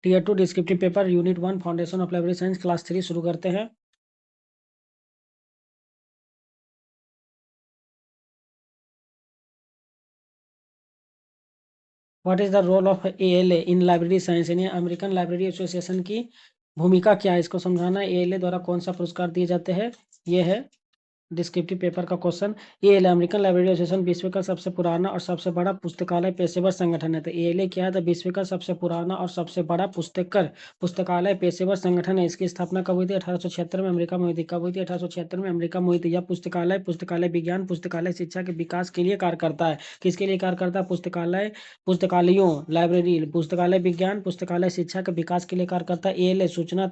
Tier 2 descriptive paper unit 1 foundation of library science class 3 शुरू करते हैं। What is the role of ALA in library science, यानी American library association की भूमिका क्या है, इसको समझाना। एएलए द्वारा कौन सा पुरस्कार दिए जाते हैं, ये है डिस्क्रिप्टिव पेपर का question. ALA American library association विश्व का सबसे पुराना और सबसे बड़ा पुस्तकालय पेशेवर संगठन है। तो एएलए क्या है, तो विश्व का सबसे पुराना और सबसे बड़ा पुस्तकालय पेशेवर संगठन है। इसकी स्थापना कब हुई थी? 1876 में अमेरिका में हुई थी। कब हुई थी? 1876 में अमेरिका में हुई थी। यह पुस्तकालय विज्ञान, पुस्तकालय शिक्षा के विकास के लिए कार्य करता है। किसके लिए कार्य करता है? पुस्तकालयों, लाइब्रेरी, पुस्तकालय विज्ञान, पुस्तकालय शिक्षा के विकास के लिए कार्य करता है। एएलए सूचना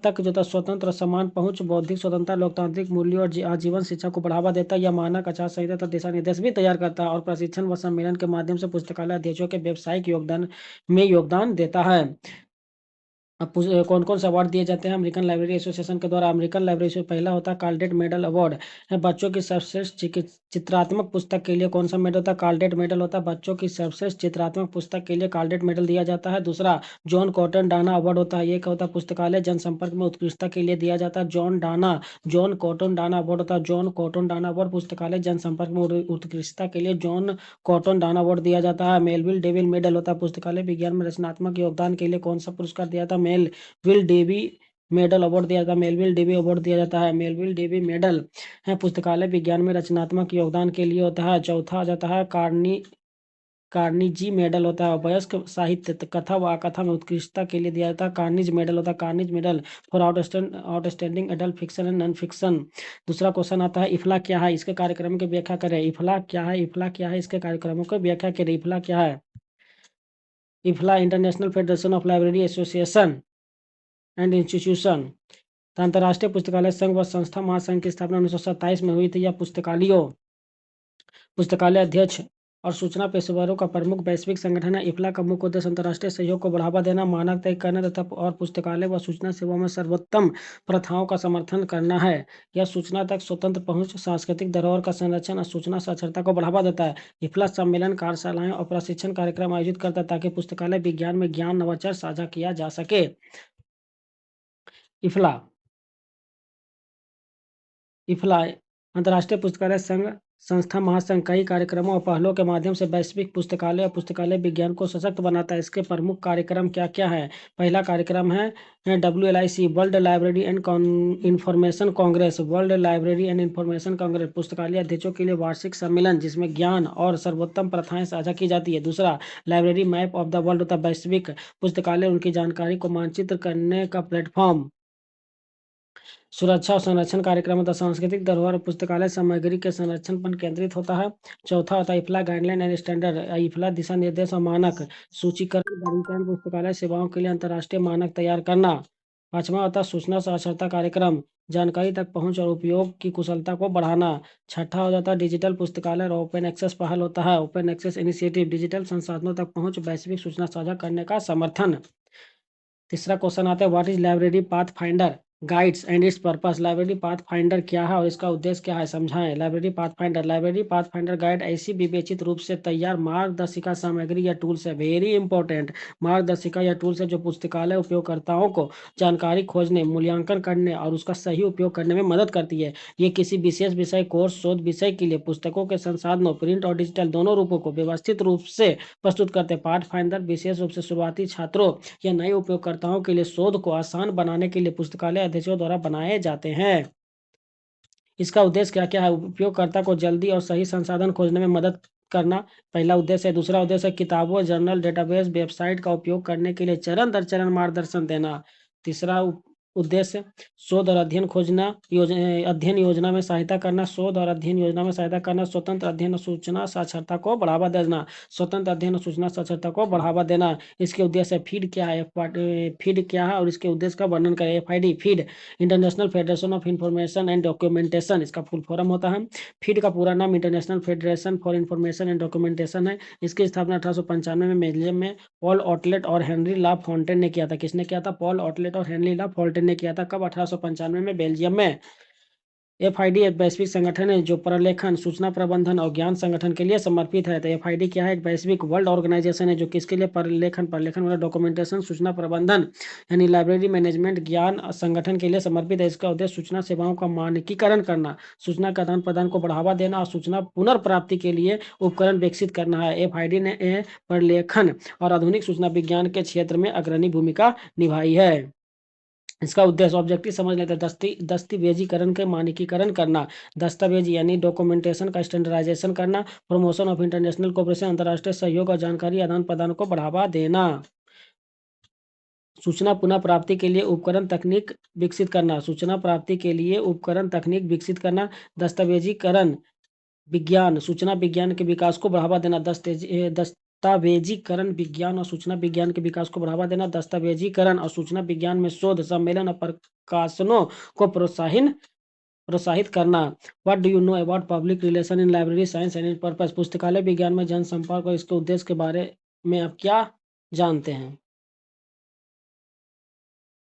तक जो था स्वतंत्र और समान पहुंच, बौद्धिक स्वतंत्रता, लोकतांत्रिक मूल्यों और आजीवन शिक्षा को बढ़ावा देता है। यह मानक, आचार संहिता तथा दिशा निर्देश भी तैयार करता है और प्रशिक्षण व सम्मेलन के माध्यम से पुस्तकालय अध्यक्षों के व्यावसायिक योगदान देता है। अब कौन कौन से अवार्ड दिए जाते हैं अमेरिकन लाइब्रेरी एसोसिएशन के द्वारा? अमेरिकन लाइब्रेरी से पहला होता है कार्लडेट मेडल अवार्ड है, बच्चों की सर्वश्रेष्ठ चित्रात्मक पुस्तक के लिए कौन सा मेडल होता है? कार्लडेट मेडल होता है। बच्चों की सर्वश्रेष्ठ चित्रात्मक पुस्तक के लिए कार्लडेट मेडल दिया जाता है। दूसरा जॉन कॉटन डाना अवार्ड होता है, ये क्या होता है? पुस्तकालय जनसंपर्क में उत्कृष्टता के लिए दिया जाता है। जॉन कॉटन डाना अवार्ड होता है। जॉन कॉटन डाना अवार्ड पुस्तकालय जनसंपर्क में उत्कृष्टता के लिए जॉन कॉटन डाना अवार्ड दिया जाता है। मेलविल डेविल मेडल होता है, पुस्तकालय विज्ञान में रचनात्मक योगदान के लिए कौन सा पुरस्कार दिया था? मेलविल डेवी मेडल अवार्ड दिया जाता है। मेलविल डेवी अवार्ड दिया जाता है। मेलविल डेवी मेडल है पुस्तकालय विज्ञान में रचनात्मक योगदान के लिए होता है। चौथा आ जाता है कार्निजी मेडल होता है, वयस्क साहित्य, कथा व कथा में उत्कृष्टता के लिए दिया जाता है। कार्निज मेडल होता है। कार्निज medal for outstanding adult fiction and non fiction. दूसरा क्वेश्चन आता है इफला क्या है, इसके कार्यक्रम की व्याख्या करें। इफला क्या है? इफला क्या है, इसके कार्यक्रमों की व्याख्या करें। इफला क्या है? IFLA international federation of library association and institution. अंतर्राष्ट्रीय पुस्तकालय संघ व संस्था महासंघ की स्थापना 1927 में हुई थी। यह पुस्तकालय अध्यक्ष और सूचना पेशेवरों का प्रमुख वैश्विक संगठन है। इफला का मुख्य उद्देश्य अंतर्राष्ट्रीय सहयोग को बढ़ावा देना, मानक तय करना तथा और पुस्तकालय व सूचना सेवा में सर्वोत्तम प्रथाओं का समर्थन करना है। यह सूचना तक स्वतंत्र पहुंच, सांस्कृतिक धरोहर का संरक्षण और सूचना साक्षरता को बढ़ावा देता है। इफला सम्मेलन, कार्यशालाएं और प्रशिक्षण कार्यक्रम आयोजित करता है ताकि पुस्तकालय विज्ञान में ज्ञान नवाचार साझा किया जा सके। इफला इफला अंतर्राष्ट्रीय पुस्तकालय संघ संस्था महासंघ कई कार्यक्रमों और पहलों के माध्यम से वैश्विक पुस्तकालय और पुस्तकालय विज्ञान को सशक्त बनाता है। इसके प्रमुख कार्यक्रम क्या क्या है? पहला कार्यक्रम है WLIC, world library and information Congress. World library and information Congress पुस्तकालय अध्यक्षों के लिए वार्षिक सम्मेलन जिसमें ज्ञान और सर्वोत्तम प्रथाएं साझा की जाती है। दूसरा library map of the world होता है, वैश्विक पुस्तकालय उनकी जानकारी को मानचित्र करने का प्लेटफॉर्म। सुरक्षा और संरक्षण कार्यक्रम होता है, सांस्कृतिक धरोहर और पुस्तकालय सामग्री के संरक्षण पर केंद्रित होता है। चौथा होता है इफला गाइडलाइन एंड स्टैंडर्ड, इफला दिशा निर्देश और मानक, सूचीकरण, वर्गीकरण, पुस्तकालय सेवाओं के लिए अंतर्राष्ट्रीय मानक तैयार करना। पांचवा होता है सूचना साक्षरता कार्यक्रम, जानकारी तक पहुंच और उपयोग की कुशलता को बढ़ाना। छठा हो जाता है डिजिटल पुस्तकालय और ओपन एक्सेस पहल होता है, ओपन एक्सेस इनिशिएटिव, डिजिटल संसाधनों तक पहुंच, वैश्विक सूचना साझा करने का समर्थन। तीसरा क्वेश्चन आता है what is library path finder guides and it's purpose. Library path finder क्या है और इसका उद्देश्य क्या है, समझाएं। लाइब्रेरी पाथ फाइंडर गाइड ऐसी विवेचित रूप से तैयार मार्गदर्शिका सामग्री या टूल्स है, वेरी इंपॉर्टेंट, मार्गदर्शिका या टूल्स है जो पुस्तकालय उपयोगकर्ताओं को जानकारी खोजने, मूल्यांकन करने और उसका सही उपयोग करने में मदद करती है। ये किसी विशेष विषय, कोर्स, शोध विषय के लिए पुस्तकों के संसाधनों, प्रिंट और डिजिटल दोनों रूपों को व्यवस्थित रूप से प्रस्तुत करते हैं। पाथ फाइंडर विशेष रूप से शुरुआती छात्रों या नए उपयोगकर्ताओं के लिए शोध को आसान बनाने के लिए पुस्तकालय अध्यक्षों द्वारा बनाए जाते हैं। इसका उद्देश्य क्या क्या है? उपयोगकर्ता को जल्दी और सही संसाधन खोजने में मदद करना, पहला उद्देश्य है। दूसरा उद्देश्य है किताबों, जर्नल, डेटाबेस, वेबसाइट का उपयोग करने के लिए चरण दर चरण मार्गदर्शन देना। तीसरा उद्देश्य शोध और अध्ययन योजना में सहायता करना, शोध और अध्ययन योजना में सहायता करना, स्वतंत्र अध्ययन और सूचना साक्षरता को बढ़ावा देना, स्वतंत्र अध्ययन और सूचना साक्षरता को बढ़ावा देना। इसके उद्देश्य फीड क्या है? फीड क्या है और इसके उद्देश्य का वर्णन करें। FID feed international federation of information and documentation, इसका फुल फॉर्म होता है। फीड का पूरा नाम international federation for information and documentation है। इसकी स्थापना 1895 में बेल्जियम में पॉल ऑटलेट और हेनरी ला फॉन्टेन ने किया था। किसने किया था? पॉल ऑटलेट और हेनरी ला फॉन्टेन ने किया था। कब? 1895 में बेल्जियम में। FID एक वैश्विक संगठन है जो प्रलेखन, सूचना प्रबंधन और ज्ञान संगठन के लिए समर्पित है। तो FID क्या है? एक वैश्विक वर्ल्ड ऑर्गेनाइजेशन है जो किसके लिए? प्रलेखन मतलब डॉक्यूमेंटेशन, सूचना प्रबंधन यानी लाइब्रेरी मैनेजमेंट, ज्ञान संगठन के लिए समर्पित है। इसका उद्देश्य सूचना सेवाओं का मानकीकरण करना, सूचना के आदान प्रदान को बढ़ावा देना और सूचना पुनर्प्राप्ति के लिए उपकरण विकसित करना है। FID ने प्रलेखन और आधुनिक सूचना विज्ञान के क्षेत्र में अग्रणी भूमिका निभाई है। इसका उद्देश्य ऑब्जेक्टिव समझ लेते हैं। दस्तावेजीकरण के मानकीकरण करना, दस्तावेज यानी डॉक्यूमेंटेशन का स्टैंडर्डाइजेशन करना, प्रमोशन ऑफ इंटरनेशनल कोऑपरेशन, अंतर्राष्ट्रीय सहयोग और जानकारी आदान प्रदान को बढ़ावा देना, सूचना पुनः प्राप्ति के लिए उपकरण तकनीक विकसित करना, सूचना प्राप्ति के लिए उपकरण तकनीक विकसित करना, दस्तावेजीकरण विज्ञान, सूचना विज्ञान के विकास को बढ़ावा देना, दस्तावेजीकरण विज्ञान और सूचना विज्ञान के विकास को बढ़ावा देना, दस्तावेजीकरण और सूचना विज्ञान में शोध, सम्मेलन और प्रकाशनों को प्रोत्साहित करना। What do you know about public relation in library science and it's purpose? पुस्तकालय विज्ञान में जनसंपर्क और इसके उद्देश्य के बारे में आप क्या जानते हैं?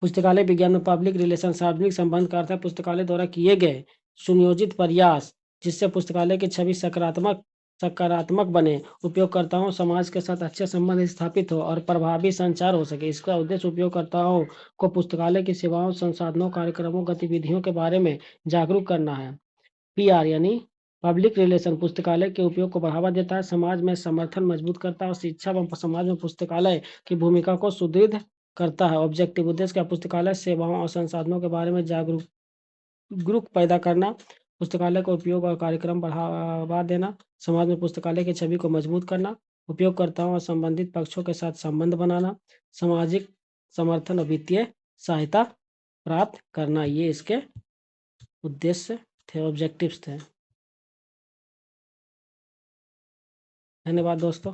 पुस्तकालय विज्ञान में पब्लिक रिलेशन सार्वजनिक संबंध का अर्थ है पुस्तकालय द्वारा किए गए सुनियोजित प्रयास जिससे पुस्तकालय की छवि सकारात्मक बने, उपयोगकर्ताओं समाज के साथ अच्छे संबंध स्थापित हो और प्रभावी संचार हो सके। इसका उद्देश्य उपयोगकर्ताओं को पुस्तकालय की सेवाओं, संसाधनों, कार्यक्रमों, गतिविधियों के बारे में जागरूक करना है। PR यानी पब्लिक रिलेशन पुस्तकालय के उपयोग को बढ़ावा देता है, समाज में समर्थन मजबूत करता है और शिक्षा व समाज में पुस्तकालय की भूमिका को सुदृढ़ करता है। ऑब्जेक्टिव उद्देश्य क्या? पुस्तकालय सेवाओं और संसाधनों के बारे में जागरूक पैदा करना, पुस्तकालय का उपयोग और कार्यक्रम बढ़ावा देना, समाज में पुस्तकालय की छवि को मजबूत करना, उपयोगकर्ताओं और संबंधित पक्षों के साथ संबंध बनाना, सामाजिक समर्थन और वित्तीय सहायता प्राप्त करना। ये इसके उद्देश्य थे, ऑब्जेक्टिव्स थे। धन्यवाद दोस्तों।